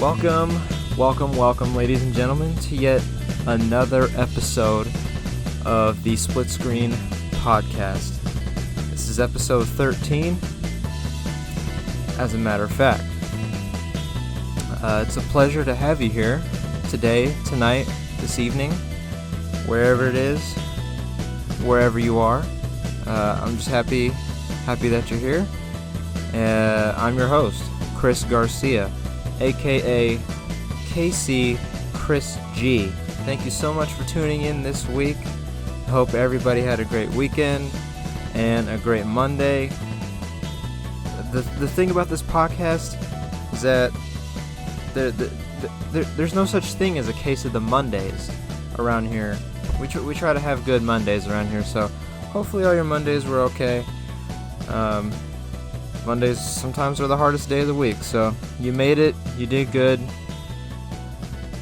Welcome, ladies and gentlemen, to yet another episode of the Split Screen Podcast. This is episode 13, as a matter of fact. It's a pleasure to have you here today, tonight, this evening, wherever it is, wherever you are. I'm just happy that you're here. I'm your host, Chris Garcia, aka KCCHRISG. Thank you so much for tuning in this week. I hope everybody had a great weekend and a great Monday. The thing about this podcast is that there's no such thing as a case of the Mondays around here. We try to have good Mondays around here, so hopefully all your Mondays were okay. Mondays sometimes are the hardest day of the week, so you made it, you did good,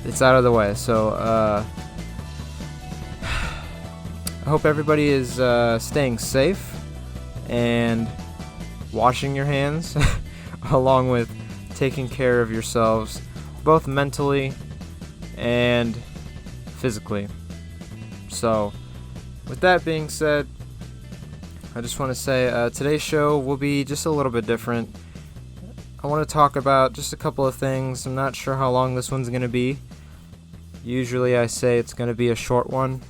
it's out of the way. So I hope everybody is staying safe and washing your hands along with taking care of yourselves, both mentally and physically. So with that being said, I just want to say today's show will be just a little bit different. I want to talk about just a couple of things. I'm not sure how long this one's going to be. Usually I say it's going to be a short one,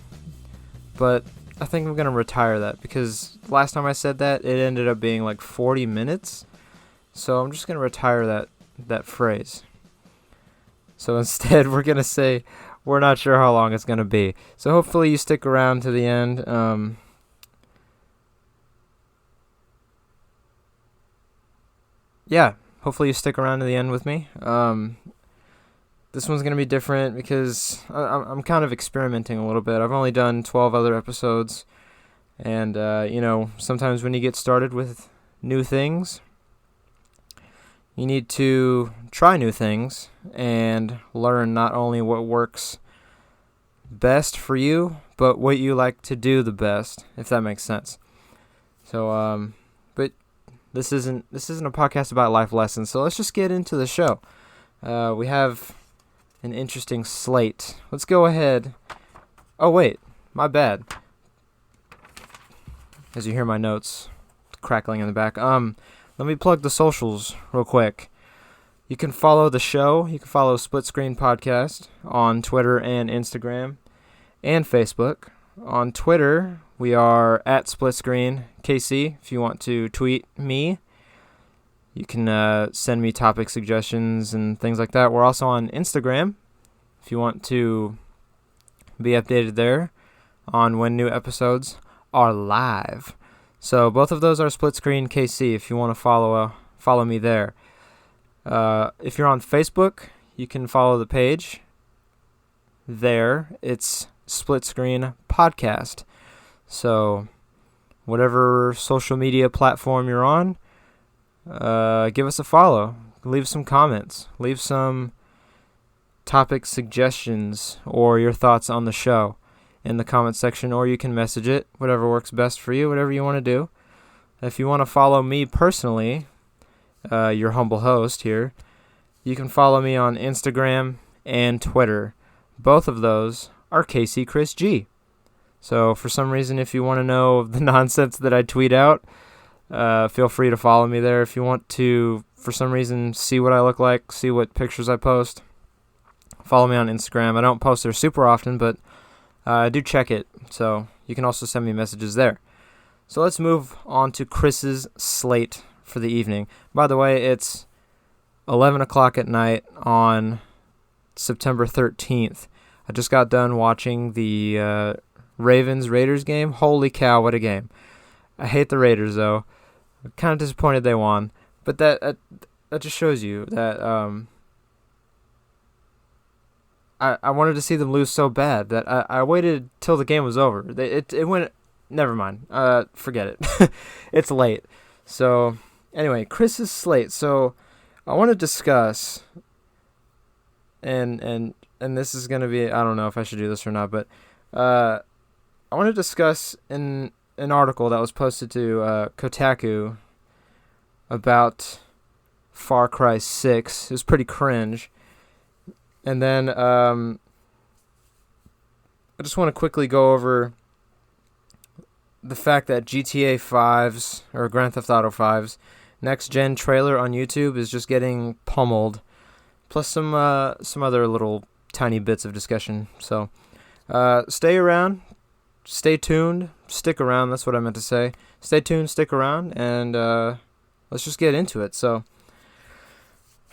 but I think I'm going to retire that because last time I said that, it ended up being like 40 minutes. So I'm just going to retire that phrase. So instead, we're going to say we're not sure how long it's going to be. So hopefully you stick around to the end. Hopefully you stick around to the end with me. This one's going to be different because I'm kind of experimenting a little bit. I've only done 12 other episodes. And, sometimes when you get started with new things, you need to try new things and learn not only what works best for you, but what you like to do the best, if that makes sense. So, but this isn't a podcast about life lessons, so let's just get into the show. We have an interesting slate. Let's go ahead. Oh, wait, my bad. As you hear my notes crackling in the back. Let me plug the socials real quick. You can follow the show. You can follow Split Screen Podcast on Twitter and Instagram and Facebook. On Twitter, we are at SplitScreenKC. If you want to tweet me, you can send me topic suggestions and things like that. We're also on Instagram if you want to be updated there on when new episodes are live. So both of those are SplitScreenKC if you want to follow me there. If you're on Facebook, you can follow the page there. It's Split Screen Podcast. So whatever social media platform you're on, give us a follow. Leave some comments. Leave some topic suggestions or your thoughts on the show in the comment section, or you can message it, whatever works best for you, whatever you want to do. If you want to follow me personally, your humble host here, you can follow me on Instagram and Twitter. Both of those are KCCHRISG. So for some reason, if you want to know the nonsense that I tweet out, feel free to follow me there. If you want to, for some reason, see what I look like, see what pictures I post, follow me on Instagram. I don't post there super often, but I do check it, so you can also send me messages there. So let's move on to Chris's slate for the evening. By the way, it's 11 o'clock at night on September 13th. I just got done watching the Ravens-Raiders game. Holy cow, what a game. I hate the Raiders, though. I'm kind of disappointed they won. But that just shows you that I wanted to see them lose so bad that I waited till the game was over. It went... Never mind. Forget it. It's late. So, anyway, Chris's slate. So, I want to discuss, and this is going to be... I don't know if I should do this or not, but I want to discuss an article that was posted to Kotaku about Far Cry 6. It was pretty cringe. And then I just want to quickly go over the fact that GTA 5's or Grand Theft Auto 5's next gen trailer on YouTube is just getting pummeled, plus some other little tiny bits of discussion. So stay around, stay tuned, stick around. That's what I meant to say. Stay tuned, stick around, and let's just get into it. So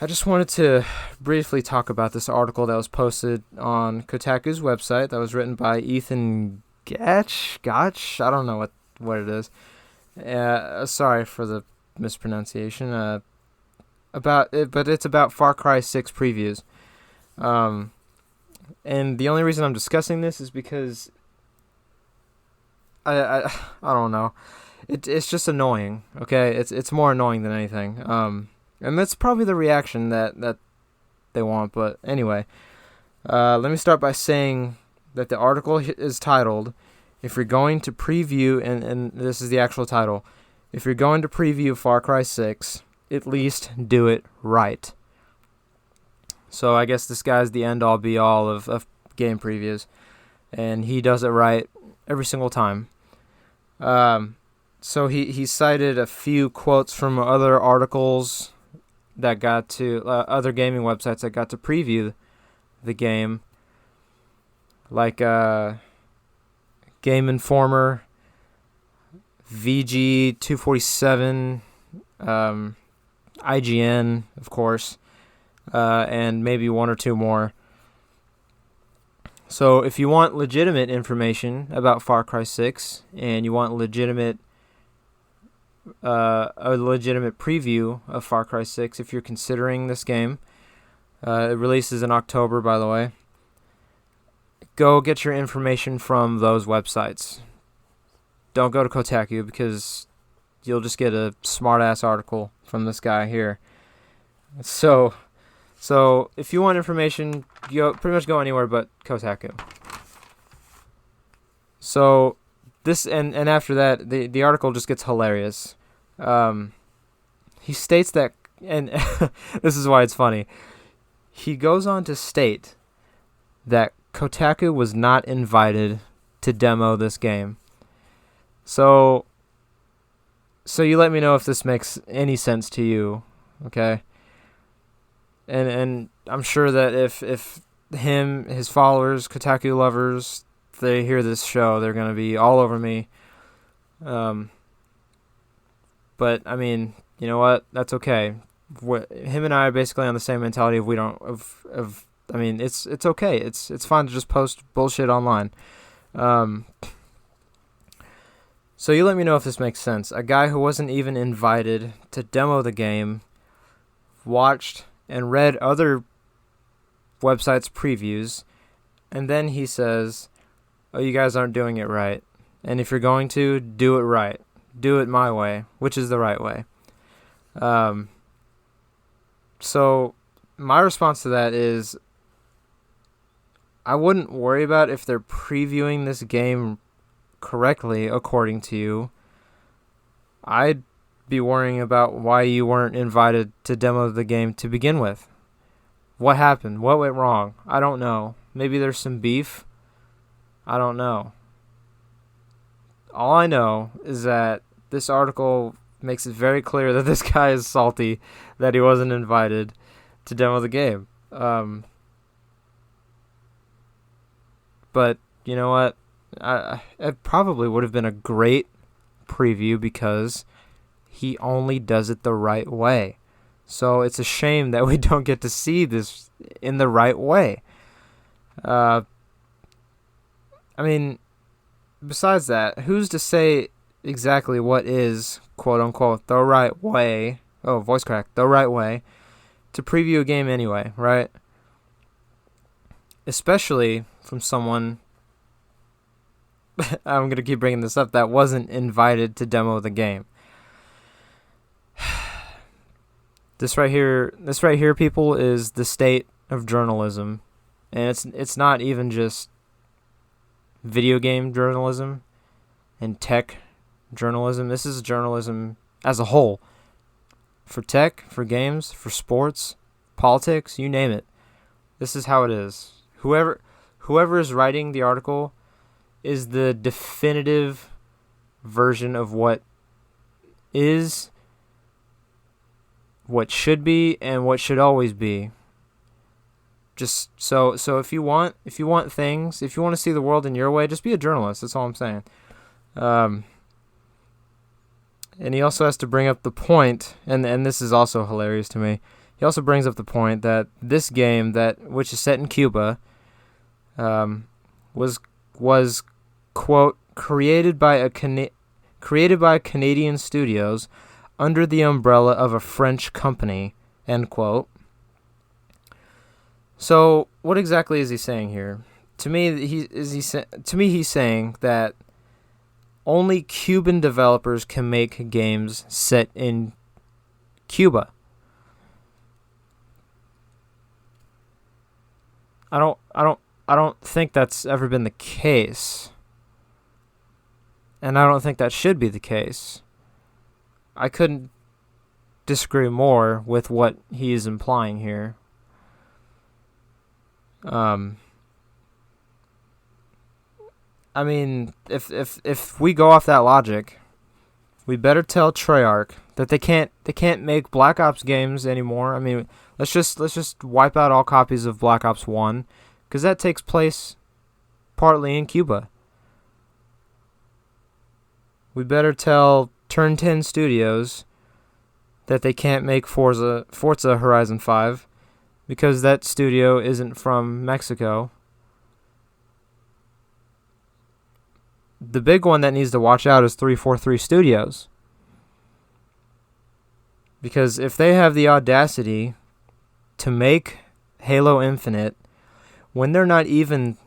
I just wanted to briefly talk about this article that was posted on Kotaku's website that was written by Ethan Gotch. I don't know what it is. Sorry for the mispronunciation. But it's about Far Cry 6 previews. And the only reason I'm discussing this is because I don't know. It's just annoying. Okay, it's more annoying than anything. And that's probably the reaction that they want. But anyway, let me start by saying that the article is titled, if you're going to preview, and this is the actual title, if you're going to preview Far Cry 6, at least do it right. So I guess this guy's the end-all be-all of game previews, and he does it right every single time. So he cited a few quotes from other articles that got to other gaming websites that got to preview the game, like Game Informer, VG247, IGN, of course, and maybe one or two more. So if you want legitimate information about Far Cry 6 and you want a legitimate preview of Far Cry 6, if you're considering this game, it releases in October, by the way, go get your information from those websites. Don't go to Kotaku, because you'll just get a smart-ass article from this guy here. So if you want information, pretty much go anywhere but Kotaku. So this and after that, the article just gets hilarious. He states that, and this is why it's funny. He goes on to state that Kotaku was not invited to demo this game. So you let me know if this makes any sense to you, okay? And I'm sure that if his followers, Kotaku lovers, they hear this show, they're gonna be all over me. But I mean, you know what? That's okay. Him and I are basically on the same mentality. If we don't, I mean, it's okay. It's fine to just post bullshit online. So you let me know if this makes sense. A guy who wasn't even invited to demo the game watched and read other websites' previews, and then he says, "Oh, you guys aren't doing it right. And if you're going to, do it right. Do it my way," which is the right way. So my response to that is, I wouldn't worry about if they're previewing this game correctly according to you. I'd be worrying about why you weren't invited to demo the game to begin with. What happened? What went wrong? I don't know. Maybe there's some beef. I don't know. All I know is that this article makes it very clear that this guy is salty that he wasn't invited to demo the game. But you know what? It probably would have been a great preview because he only does it the right way. So it's a shame that we don't get to see this in the right way. I mean, besides that, who's to say exactly what is, quote unquote, the right way? Oh, voice crack. The right way to preview a game anyway, right? Especially from someone, I'm going to keep bringing this up, that wasn't invited to demo the game. This right here, people, is the state of journalism. And it's not even just video game journalism and tech journalism. This is journalism as a whole. For tech, for games, for sports, politics, you name it. This is how it is. Whoever is writing the article is the definitive version of what is, what should be, and what should always be. Just so if you want things, if you want to see the world in your way, just be a journalist. That's all I'm saying. And he also has to bring up the point, and this is also hilarious to me. He also brings up the point that this game, which is set in Cuba, was quote created by Canadian studios under the umbrella of a French company, end quote. So what exactly is he saying here? To me, he's saying that only Cuban developers can make games set in Cuba. I don't think that's ever been the case. And I don't think that should be the case. I couldn't disagree more with what he is implying here. I mean, if we go off that logic, we better tell Treyarch that they can't make Black Ops games anymore. I mean, let's just wipe out all copies of Black Ops 1, because that takes place partly in Cuba. We better tell Turn 10 Studios that they can't make Forza Horizon 5, because that studio isn't from Mexico. The big one that needs to watch out is 343 Studios. Because if they have the audacity to make Halo Infinite when they're not even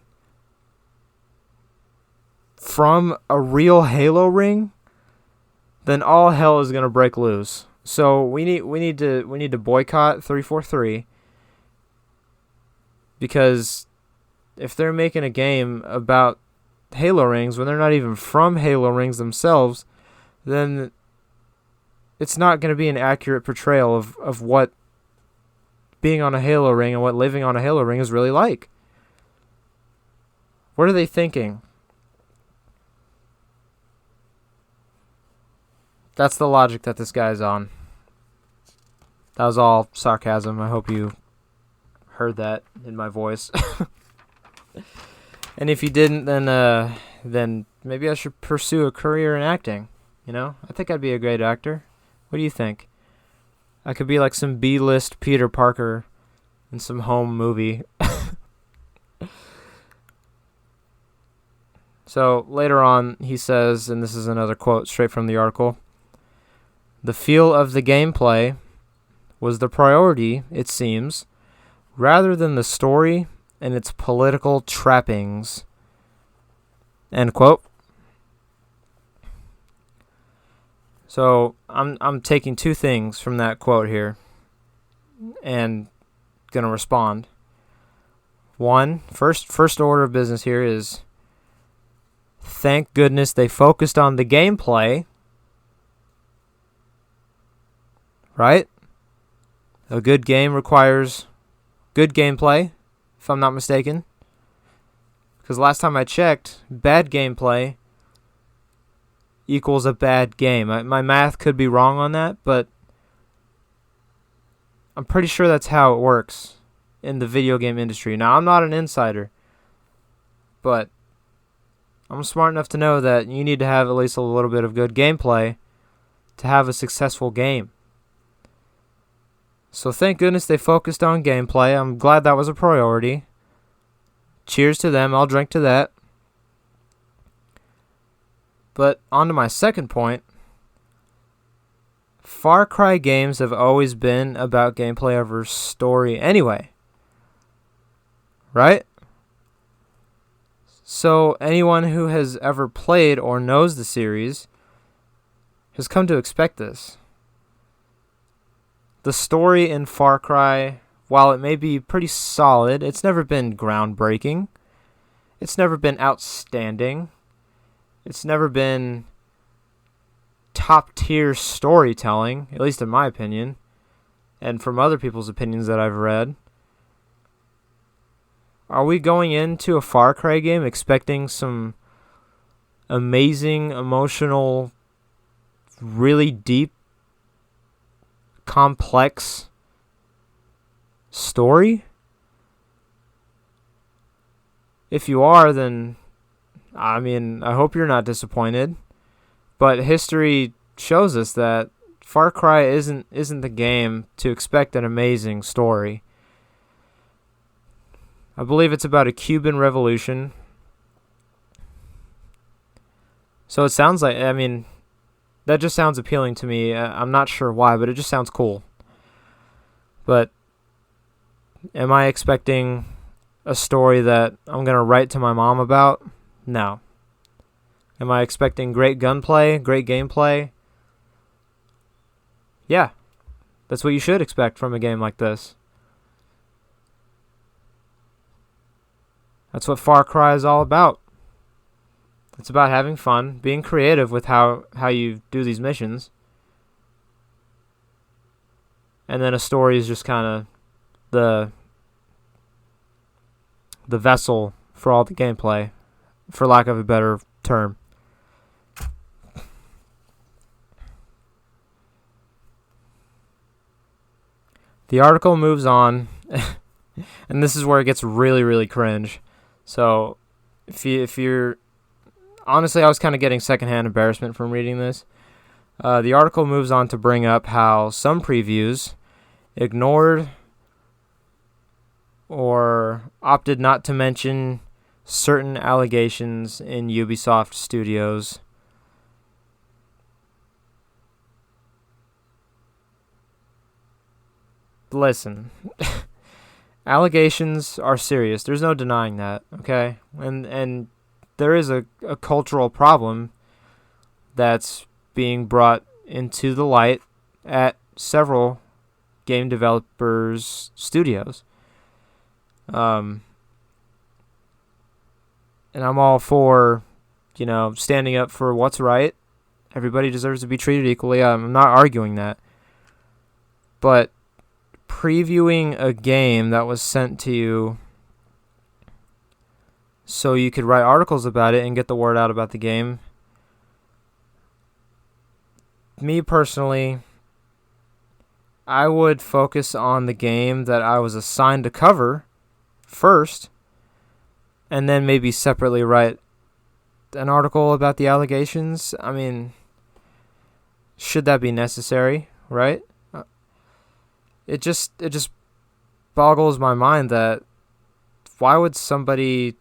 from a real Halo ring, then all hell is going to break loose. So we need to boycott 343, because if they're making a game about Halo rings when they're not even from Halo rings themselves, then it's not going to be an accurate portrayal of what being on a Halo ring and what living on a Halo ring is really like. What are they thinking? That's the logic that this guy's on. That was all sarcasm. I hope you heard that in my voice. And if you didn't, then maybe I should pursue a career in acting. You know, I think I'd be a great actor. What do you think? I could be like some B-list Peter Parker in some home movie. So later on, he says, and this is another quote straight from the article, "The feel of the gameplay was the priority, it seems, rather than the story and its political trappings." End quote. So I'm taking two things from that quote here and gonna respond. One, first order of business here is, thank goodness they focused on the gameplay. Right? A good game requires good gameplay, if I'm not mistaken. Because last time I checked, bad gameplay equals a bad game. My math could be wrong on that, but I'm pretty sure that's how it works in the video game industry. Now, I'm not an insider, but I'm smart enough to know that you need to have at least a little bit of good gameplay to have a successful game. So thank goodness they focused on gameplay. I'm glad that was a priority. Cheers to them. I'll drink to that. But on to my second point. Far Cry games have always been about gameplay over story anyway. Right? So anyone who has ever played or knows the series has come to expect this. The story in Far Cry, while it may be pretty solid, it's never been groundbreaking. It's never been outstanding. It's never been top-tier storytelling, at least in my opinion, and from other people's opinions that I've read. Are we going into a Far Cry game expecting some amazing, emotional, really deep, complex story? If you are, then I hope you're not disappointed. But history shows us that Far Cry isn't the game to expect an amazing story. I believe it's about a Cuban revolution. So it sounds like, that just sounds appealing to me. I'm not sure why, but it just sounds cool. But am I expecting a story that I'm going to write to my mom about? No. Am I expecting great gunplay, great gameplay? Yeah. That's what you should expect from a game like this. That's what Far Cry is all about. It's about having fun, being creative with how you do these missions. And then a story is just kind of the vessel for all the gameplay, for lack of a better term. The article moves on, and this is where it gets really, really cringe. So, if you're... Honestly, I was kind of getting secondhand embarrassment from reading this. The article moves on to bring up how some previews ignored or opted not to mention certain allegations in Ubisoft Studios. Listen, allegations are serious. There's no denying that, okay? And there is a cultural problem that's being brought into the light at several game developers' studios. And I'm all for, standing up for what's right. Everybody deserves to be treated equally. I'm not arguing that. But previewing a game that was sent to you so you could write articles about it and get the word out about the game. Me personally, I would focus on the game that I was assigned to cover first, and then maybe separately write an article about the allegations. Should that be necessary, right? It just boggles my mind that why would somebody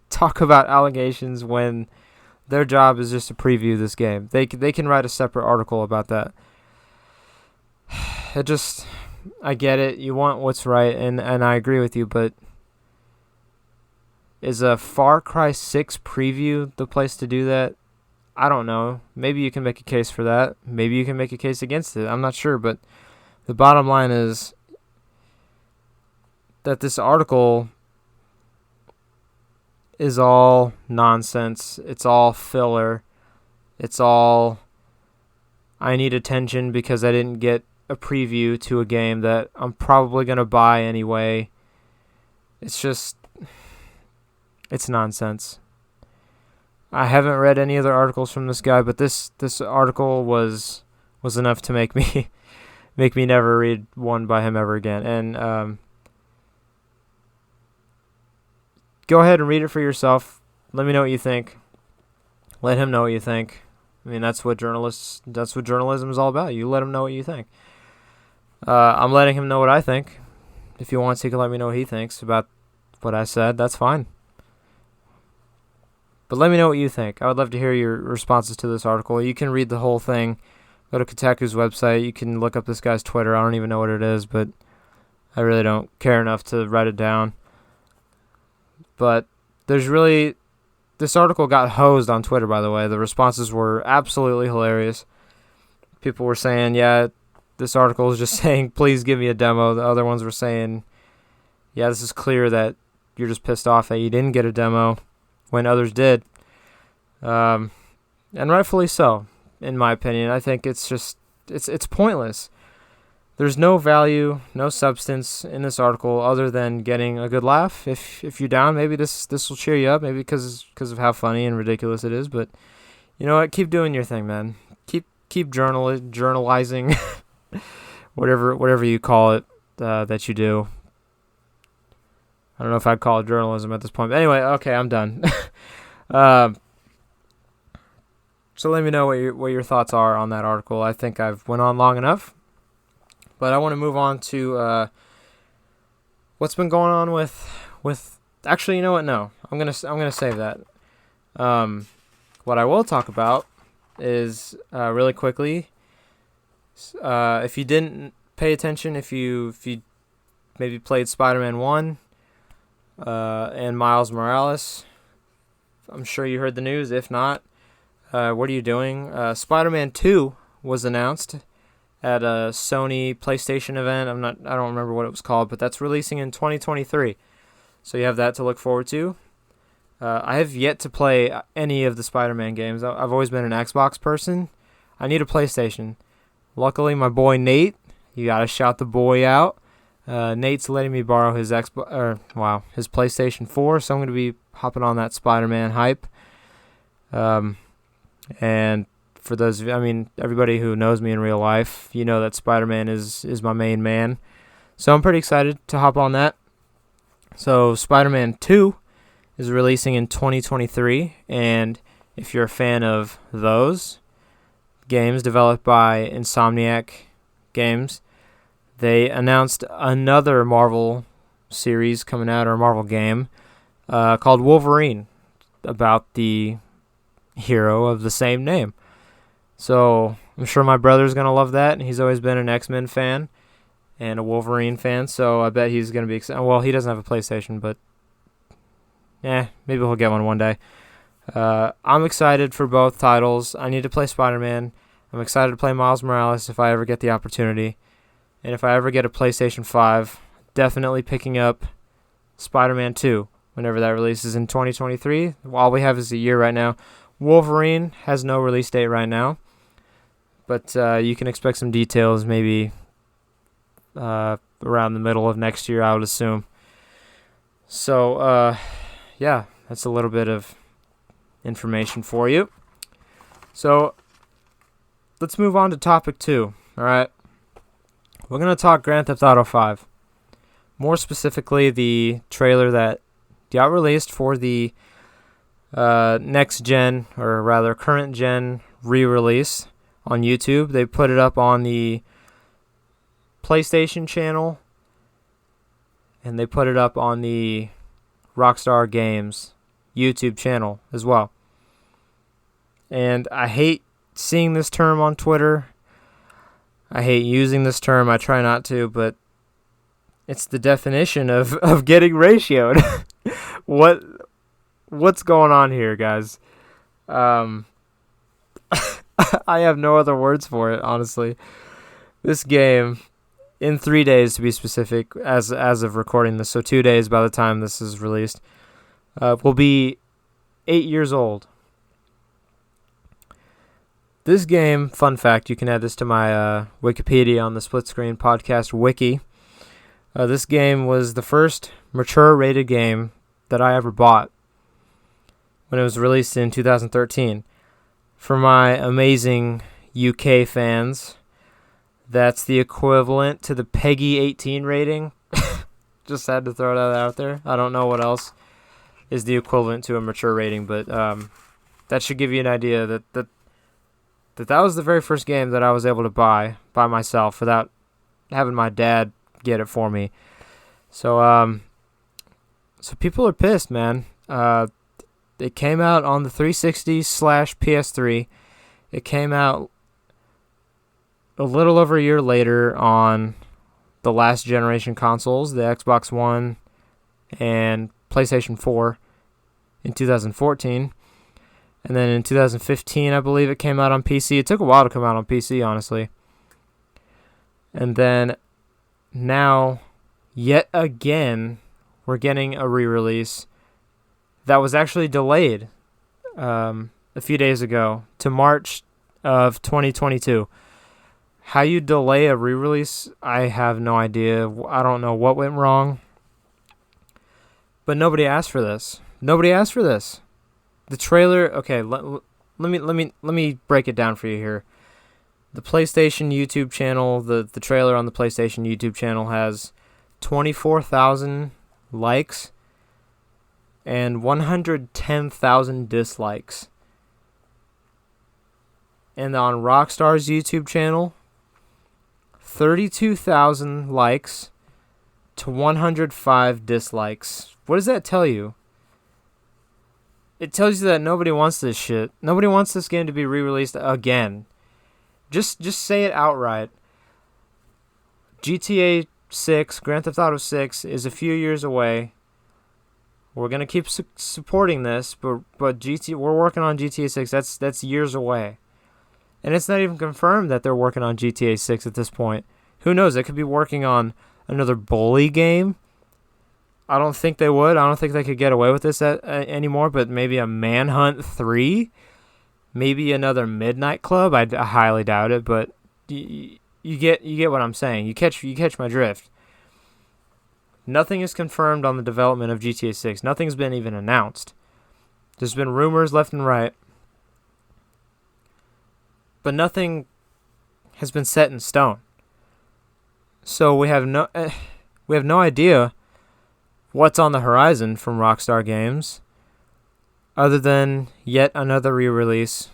talk about allegations when their job is just to preview this game. They can write a separate article about that. I get it. You want what's right, and I agree with you, but is a Far Cry 6 preview the place to do that? I don't know. Maybe you can make a case for that. Maybe you can make a case against it. I'm not sure, but the bottom line is that this article is all nonsense. It's all filler. It's all, I need attention because I didn't get a preview to a game that I'm probably going to buy anyway. It's nonsense. I haven't read any other articles from this guy, but this article was enough to make me never read one by him ever again. And go ahead and read it for yourself. Let me know what you think. Let him know what you think. That's what journalism is all about. You let him know what you think. I'm letting him know what I think. If he wants, he can let me know what he thinks about what I said. That's fine. But let me know what you think. I would love to hear your responses to this article. You can read the whole thing. Go to Kotaku's website. You can look up this guy's Twitter. I don't even know what it is, but I really don't care enough to write it down. But this article got hosed on Twitter, by the way. The responses were absolutely hilarious. People were saying, yeah, this article is just saying, please give me a demo. The other ones were saying, yeah, this is clear that you're just pissed off that you didn't get a demo when others did. And rightfully so, in my opinion. I think it's pointless. there's no value, no substance in this article other than getting a good laugh. If you're down, maybe this will cheer you up. Maybe because of how funny and ridiculous it is. But you know what? Keep doing your thing, man. Keep journalizing, whatever you call it that you do. I don't know if I'd call it journalism at this point. But anyway, okay, I'm done. So let me know what your thoughts are on that article. I think I've went on long enough. But I want to move on to what's been going on with. Actually, you know what? No, I'm gonna save that. What I will talk about is really quickly. If you didn't pay attention, if you maybe played Spider-Man 1 and Miles Morales, I'm sure you heard the news. If not, what are you doing? Spider-Man 2 was announced at a Sony PlayStation event. I don't remember what it was called, but that's releasing in 2023. So you have that to look forward to. I have yet to play any of the Spider-Man games. I've always been an Xbox person. I need a PlayStation. Luckily, my boy Nate, you gotta shout the boy out. Nate's letting me borrow his his PlayStation 4, so I'm gonna be hopping on that Spider-Man hype. And for those of you, everybody who knows me in real life, you know that Spider-Man is my main man. So I'm pretty excited to hop on that. So Spider-Man 2 is releasing in 2023, and if you're a fan of those games developed by Insomniac Games, they announced another Marvel series coming out, or a Marvel game, called Wolverine, about the hero of the same name. So I'm sure my brother's going to love that, and he's always been an X-Men fan and a Wolverine fan, so I bet he's going to be excited. Well, he doesn't have a PlayStation, but maybe he'll get one day. I'm excited for both titles. I need to play Spider-Man. I'm excited to play Miles Morales if I ever get the opportunity. And if I ever get a PlayStation 5, definitely picking up Spider-Man 2 whenever that releases in 2023. All we have is a year right now. Wolverine has no release date right now, but you can expect some details maybe around the middle of next year, I would assume. So, that's a little bit of information for you. So, let's move on to topic 2, all right? We're going to talk Grand Theft Auto 5. More specifically, the trailer that got released for the next gen, or rather current gen re-release on YouTube. They put it up on the PlayStation channel, and they put it up on the Rockstar Games YouTube channel as well. And I hate seeing this term on Twitter. I hate using this term. I try not to, but it's the definition of getting ratioed. What's going on here, guys? I have no other words for it, honestly. This game, in 3 days to be specific, as of recording this, so 2 days by the time this is released, will be 8 years old. This game, fun fact, you can add this to my Wikipedia on the Split Screen Podcast Wiki. This game was the first mature-rated game that I ever bought when it was released in 2013. For my amazing UK fans, that's the equivalent to the PEGI 18 rating. Just had to throw that out there. I don't know what else is the equivalent to a mature rating, but that should give you an idea that was the very first game that I was able to buy by myself without having my dad get it for me. So people are pissed, man. It came out on the 360/PS3. It came out a little over a year later on the last generation consoles, the Xbox One and PlayStation 4 in 2014. And then in 2015, I believe it came out on PC. It took a while to come out on PC, honestly. And then now, yet again, we're getting a re-release that was actually delayed a few days ago to March of 2022. How you delay a re-release, I have no idea. I don't know what went wrong. But nobody asked for this. Nobody asked for this. The trailer, okay, let me break it down for you here. The PlayStation YouTube channel, the trailer on the PlayStation YouTube channel has 24,000 likes and 110,000 dislikes. And on Rockstar's YouTube channel, 32,000 likes to 105 dislikes. What does that tell you? It tells you that nobody wants this shit. Nobody wants this game to be re-released again. Just say it outright. GTA 6, Grand Theft Auto 6 is a few years away. We're going to keep supporting this, but we're working on GTA 6. That's years away. And it's not even confirmed that they're working on GTA 6 at this point. Who knows? They could be working on another bully game. I don't think they would. I don't think they could get away with this anymore, but maybe a Manhunt 3? Maybe another Midnight Club? I highly doubt it, but you get what I'm saying. You catch my drift. Nothing is confirmed on the development of GTA 6. Nothing's been even announced. There's been rumors left and right, but nothing has been set in stone. So we have no idea what's on the horizon from Rockstar Games, other than yet another re-release,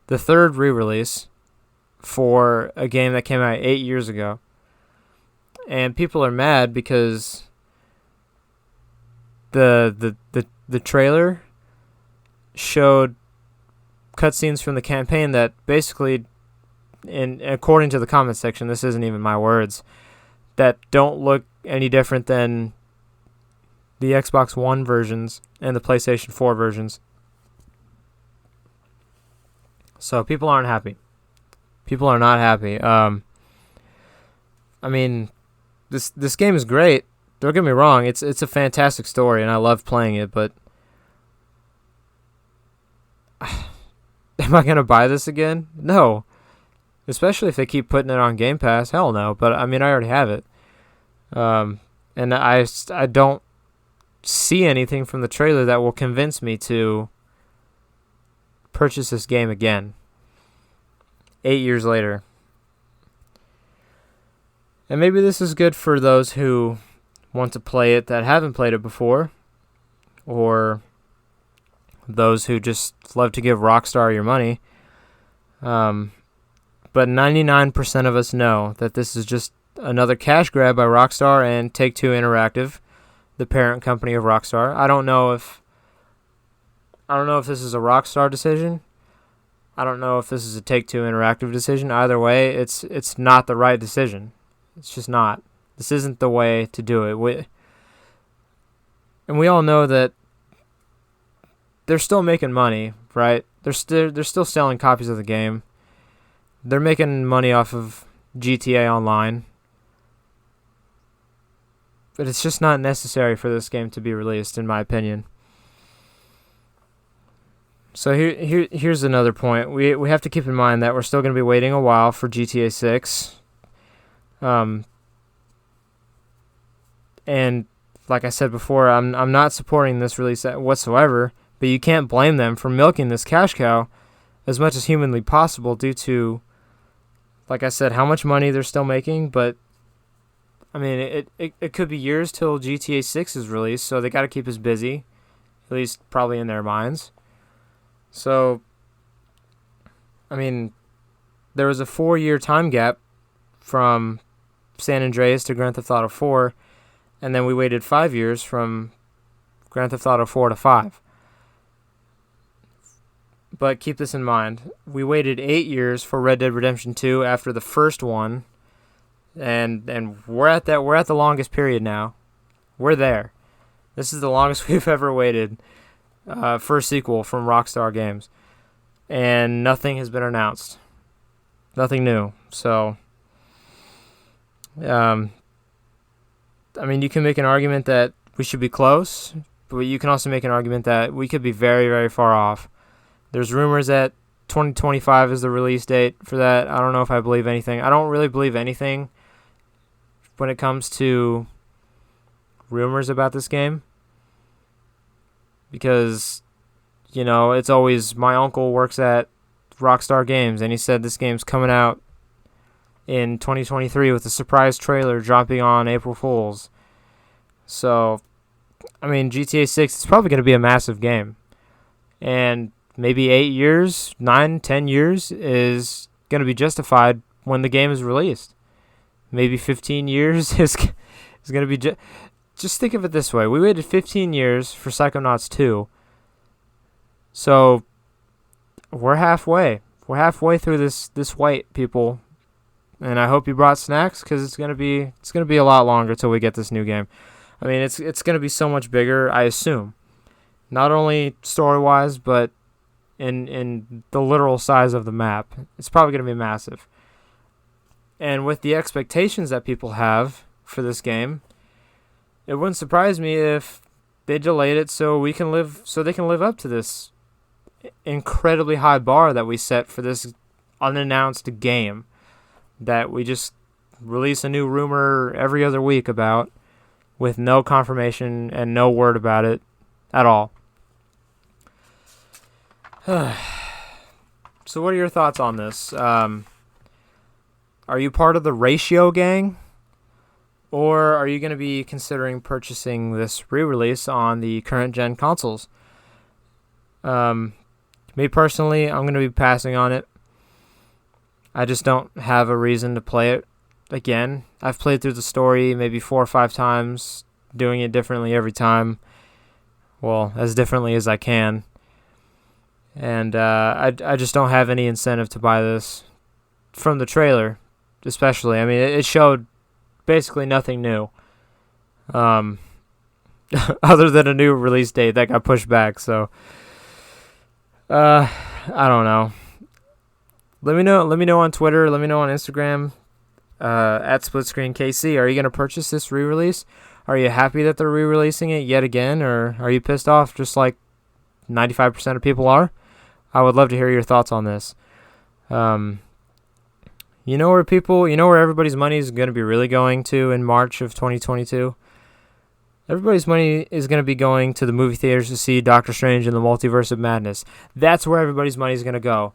the third re-release for a game that came out 8 years ago. And people are mad because the trailer showed cutscenes from the campaign that basically, according to the comment section, this isn't even my words, that don't look any different than the Xbox One versions and the PlayStation 4 versions. So people aren't happy. People are not happy. I mean, this game is great. Don't get me wrong. It's a fantastic story, and I love playing it. But am I gonna buy this again? No. Especially if they keep putting it on Game Pass. Hell no. But I mean, I already have it. And I don't see anything from the trailer that will convince me to purchase this game again 8 years later. And maybe this is good for those who want to play it that haven't played it before, or those who just love to give Rockstar your money. But 99% of us know that this is just another cash grab by Rockstar and Take-Two Interactive, the parent company of Rockstar. I don't know if this is a Rockstar decision. I don't know if this is a Take-Two Interactive decision. Either way, it's not the right decision. It's just not. This isn't the way to do it. We all know that they're still making money, right? They're still selling copies of the game. They're making money off of GTA Online. But it's just not necessary for this game to be released, in my opinion. So here's another point. We have to keep in mind that we're still going to be waiting a while for GTA 6. And like I said before, I'm not supporting this release whatsoever, but you can't blame them for milking this cash cow as much as humanly possible due to, like I said, how much money they're still making. But I mean, it could be years till GTA 6 is released, so they got to keep us busy, at least probably in their minds. So, I mean, there was a 4-year time gap from San Andreas to Grand Theft Auto 4, and then we waited 5 years from Grand Theft Auto 4 to 5. But keep this in mind. We waited 8 years for Red Dead Redemption 2 after the first one, and we're at the longest period now. We're there. This is the longest we've ever waited for a sequel from Rockstar Games, and nothing has been announced. Nothing new. So, I mean, you can make an argument that we should be close, but you can also make an argument that we could be very, very far off. There's rumors that 2025 is the release date for that. I don't know if I believe anything. I don't really believe anything when it comes to rumors about this game, because, it's always, my uncle works at Rockstar Games, and he said this game's coming out in 2023 with a surprise trailer dropping on April Fools. So, GTA 6 is probably going to be a massive game. And maybe 8 years, 9, 10 years is going to be justified when the game is released. Maybe 15 years is going to be... Just think of it this way. We waited 15 years for Psychonauts 2. So, we're halfway. We're halfway through this wait, people. And I hope you brought snacks, because it's gonna be a lot longer till we get this new game. It's gonna be so much bigger, I assume. Not only story-wise, but in the literal size of the map. It's probably gonna be massive. And with the expectations that people have for this game, it wouldn't surprise me if they delayed it so they can live up to this incredibly high bar that we set for this unannounced game that we just release a new rumor every other week about, with no confirmation and no word about it at all. So what are your thoughts on this? Are you part of the Ratio gang? Or are you going to be considering purchasing this re-release on the current gen consoles? Me personally, I'm going to be passing on it. I just don't have a reason to play it again. I've played through the story maybe 4 or 5 times, doing it differently every time. Well, as differently as I can. And I just don't have any incentive to buy this. From the trailer, especially. It showed basically nothing new. Other than a new release date that got pushed back, so... I don't know. Let me know on Twitter. Let me know on Instagram. At SplitScreenKC. Are you gonna purchase this re-release? Are you happy that they're re-releasing it yet again, or are you pissed off just like 95% of people are? I would love to hear your thoughts on this. Where everybody's money is gonna be really going to in March of 2022? Everybody's money is going to be going to the movie theaters to see Doctor Strange and the Multiverse of Madness. That's where everybody's money is going to go.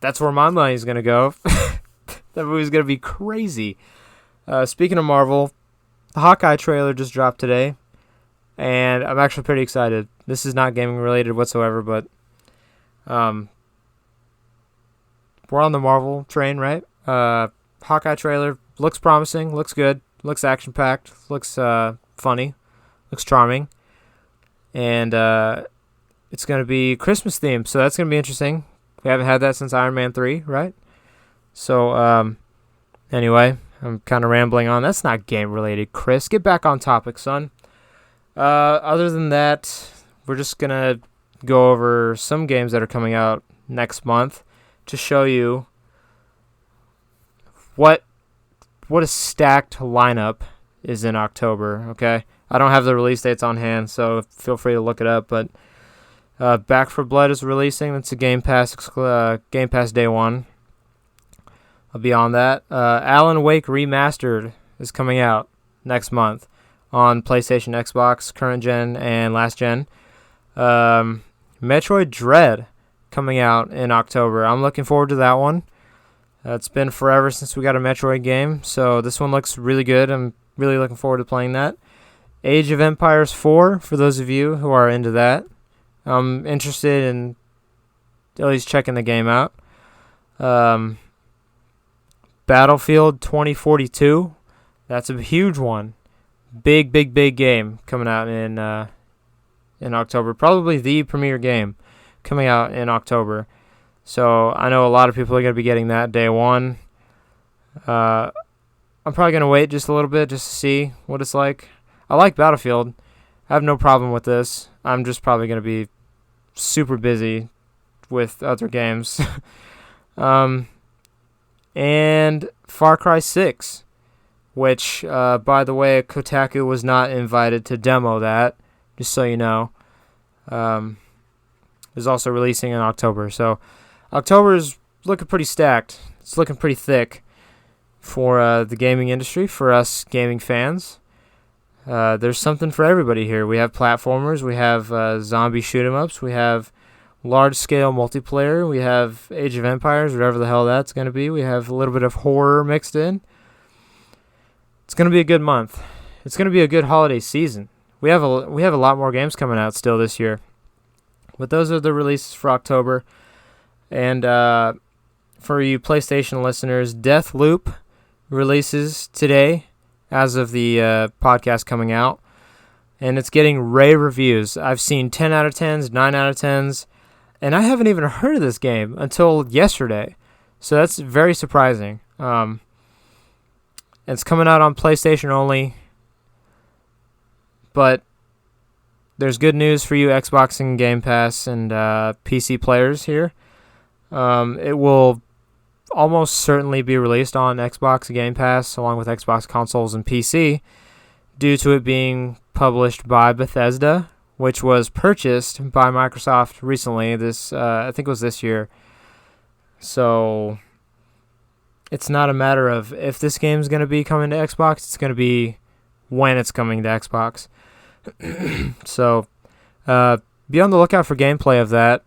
That's where my money is going to go. That movie's going to be crazy. Speaking of Marvel, the Hawkeye trailer just dropped today, and I'm actually pretty excited. This is not gaming related whatsoever, but we're on the Marvel train, right? Hawkeye trailer looks promising, looks good, looks action-packed, looks... funny, looks charming, and it's going to be Christmas themed, so that's going to be interesting. We haven't had that since Iron Man 3, right? So, anyway, I'm kind of rambling on. That's not game-related, Chris. Get back on topic, son. Other than that, we're just going to go over some games that are coming out next month to show you what a stacked lineup is in October, okay? I don't have the release dates on hand, so feel free to look it up, but Back 4 Blood is releasing. That's a Game Pass Day 1. Beyond that, Alan Wake Remastered is coming out next month on PlayStation, Xbox, current gen, and last gen. Metroid Dread coming out in October. I'm looking forward to that one. It's been forever since we got a Metroid game, so this one looks really good. I'm really looking forward to playing that. Age of Empires 4, for those of you who are into that. I'm interested in at least checking the game out. Battlefield 2042, that's a huge one. Big game coming out in October. Probably the premier game coming out in October. So I know a lot of people are going to be getting that day 1. I'm probably going to wait just a little bit just to see what it's like. I like Battlefield. I have no problem with this. I'm just probably going to be super busy with other games. And Far Cry 6, which, by the way, Kotaku was not invited to demo that, just so you know. is also releasing in October. So October is looking pretty stacked. It's looking pretty thick for the gaming industry, for us gaming fans. There's something for everybody here. We have platformers, we have zombie shoot-em-ups, we have large-scale multiplayer, we have Age of Empires, whatever the hell that's going to be. We have a little bit of horror mixed in. It's going to be a good month. It's going to be a good holiday season. We have a lot more games coming out still this year. But those are the releases for October. And for you PlayStation listeners, Deathloop releases today as of the podcast coming out. And it's getting rave reviews. I've seen 10 out of 10s, 9 out of 10s. And I haven't even heard of this game until yesterday. So that's very surprising. It's coming out on PlayStation only. But there's good news for you Xbox and Game Pass and PC players here. It will almost certainly be released on Xbox Game Pass along with Xbox consoles and PC due to it being published by Bethesda, which was purchased by Microsoft recently. I think it was this year. So it's not a matter of if this game's going to be coming to Xbox. It's going to be when it's coming to Xbox. So be on the lookout for gameplay of that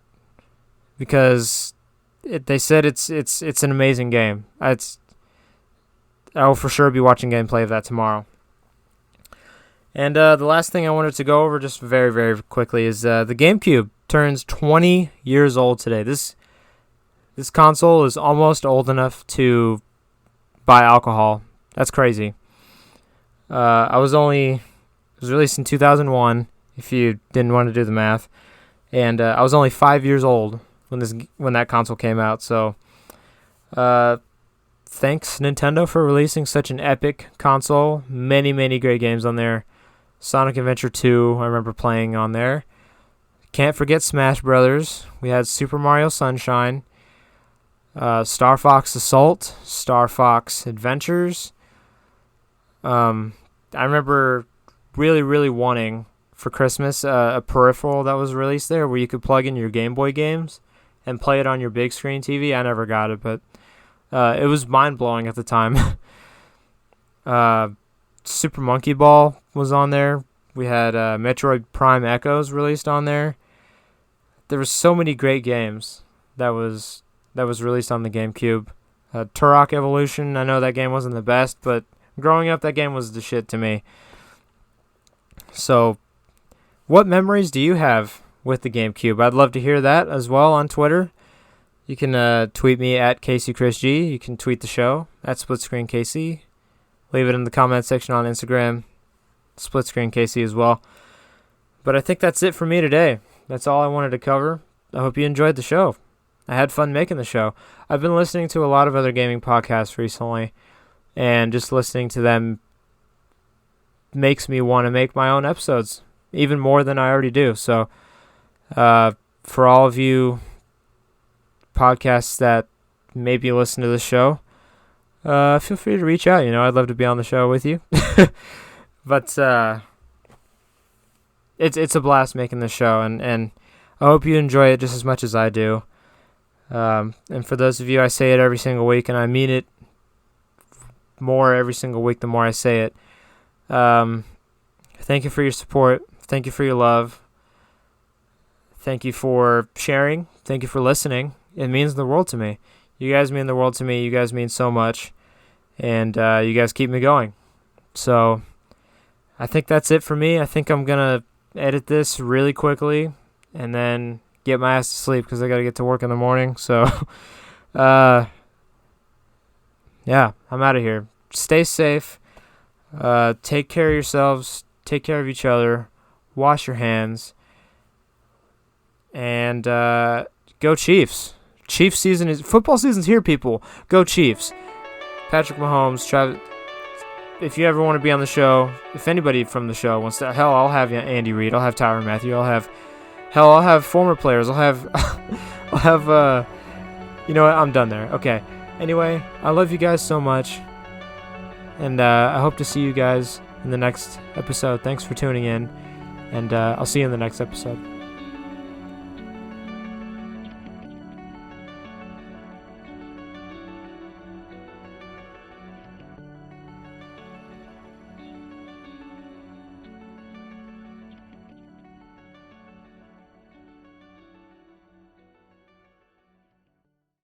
because they said it's an amazing game. I will for sure be watching gameplay of that tomorrow. And the last thing I wanted to go over just very, very quickly is the GameCube turns 20 years old today. This console is almost old enough to buy alcohol. That's crazy. It was released in 2001, if you didn't want to do the math. And I was only 5 years old when that console came out. So thanks, Nintendo, for releasing such an epic console. Many, many great games on there. Sonic Adventure 2, I remember playing on there. Can't forget Smash Brothers. We had Super Mario Sunshine, Star Fox Assault, Star Fox Adventures. I remember really, really wanting for Christmas a peripheral that was released there where you could plug in your Game Boy games and play it on your big screen TV. I never got it, but it was mind-blowing at the time. Super Monkey Ball was on there. We had Metroid Prime Echoes released on there. There were so many great games that was released on the GameCube. Turok Evolution, I know that game wasn't the best, but growing up, that game was the shit to me. So, what memories do you have with the GameCube? I'd love to hear that as well on Twitter. You can tweet me at KCCHRISG. You can tweet the show at SplitScreenKC. Leave it in the comment section on Instagram, SplitScreenKC as well. But I think that's it for me today. That's all I wanted to cover. I hope you enjoyed the show. I had fun making the show. I've been listening to a lot of other gaming podcasts recently, and just listening to them makes me want to make my own episodes, even more than I already do. So for all of you podcasts that maybe listen to the show, feel free to reach out. I'd love to be on the show with you. But it's a blast making this show, and I hope you enjoy it just as much as I do. And for those of you, I say it every single week, and I mean it more every single week the more I say it. Thank you for your support. Thank you for your love. Thank you for sharing. Thank you for listening. It means the world to me. You guys mean the world to me. You guys mean so much. And you guys keep me going. So I think that's it for me. I think I'm going to edit this really quickly and then get my ass to sleep because I got to get to work in the morning. So, yeah, I'm out of here. Stay safe. Take care of yourselves. Take care of each other. Wash your hands. And go Chiefs. Football season's here, people. Go Chiefs. Patrick Mahomes, Travis. If you ever want to be on the show, if anybody from the show wants to, hell, I'll have Andy Reid. I'll have Tyrann Mathieu. I'll have former players. I'll have, you know what? I'm done there. Okay. Anyway, I love you guys so much. And I hope to see you guys in the next episode. Thanks for tuning in. And I'll see you in the next episode.